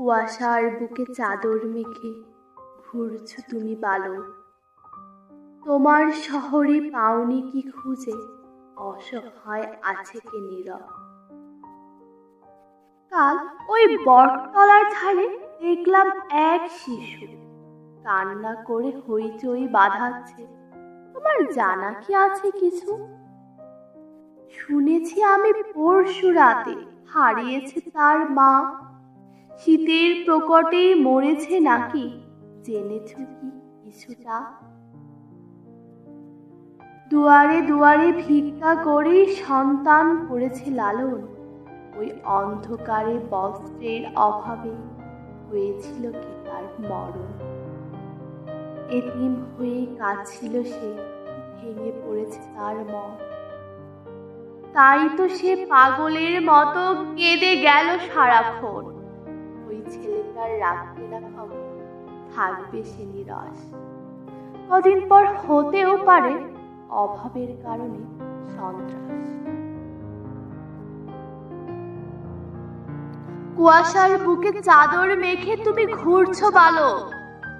কুয়াশার বুকে চাদর মেখে ঘুরছো তুমি বালক, তোমার শহরে পাওনি কি খুঁজে, অসহায় আছে কে নীরব। কাল ওই বটতলার ধারে দেখলাম এক শিশু কান্না করে হইচই বাঁধাচ্ছে। তোমার জানা কি আছে কিছু? শুনেছি আমি পরশু রাতে হারিয়েছে তার মা, শীতের প্রকটেই মরেছে নাকি, জেনেছ কি কিছুটা? দুয়ারে দুয়ারে ভিক্ষা করে সন্তান করেছে লালন, ওই অন্ধকারে বস্ত্রের অভাবে হয়েছিল কি তার মরণ। এতিম হয়ে কাঁদছিল সে, ভেঙে পড়েছে তার মন। তাই তো সে পাগলের মতো কেঁদে গেল সারাক্ষণ। ওই ছেলেটার রাখবে না খবর, থাকবে সে নিরাশ। কদিন পর হতেও পারে অভাবের কারণে সন্ত্রাস। কুয়াশার বুকে চাদর মেখে তুমি ঘুরছো বালক,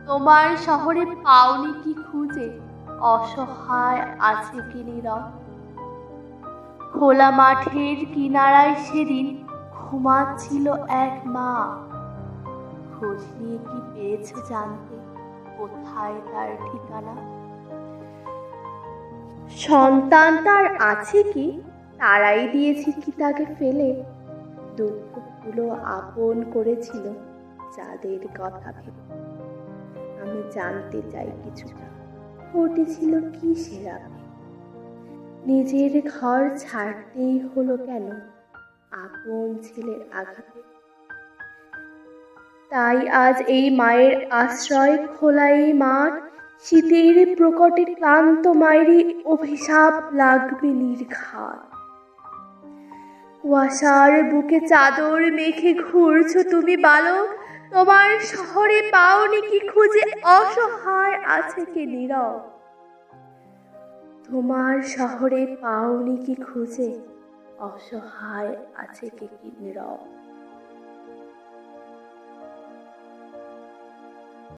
তোমার শহরে পাওনি কি খুঁজে, অসহায় আছে কি নীরব। খোলা মাঠের কিনারায় সেদিন ঘুমাচ্ছিল এক মা, খোঁজ নিয়ে কি পেয়েছো জানতে, কোথায় তার ঠিকানা? সন্তান তার আছে কি, তারাই দিয়েছি কি তাকে ফেলে, দুঃখগুলো আপন করেছিল যাদের কথা ভেবে। আমি জানতে চাই কিছুটা, ঘটেছিল কি সেরাবে, নিজের ঘর ছাড়তেই হলো কেন আপন ছেলের আঘাতে। তাই আজ এই মায়ের আশ্রয় খোলা এই মাঠ, শীতের প্রকটে ক্লান্ত মায়েরই অভিশাপ লাগবে নির্ঘাত। কুয়াশার বুকে চাদর মেখে ঘুরছো তুমি বালক, তোমার শহরে পাওনি কি খুঁজে, অসহায় আছে কে নীরব। তোমার শহরে পাওনি কি খুঁজে, অসহায় আছে কে নীরব।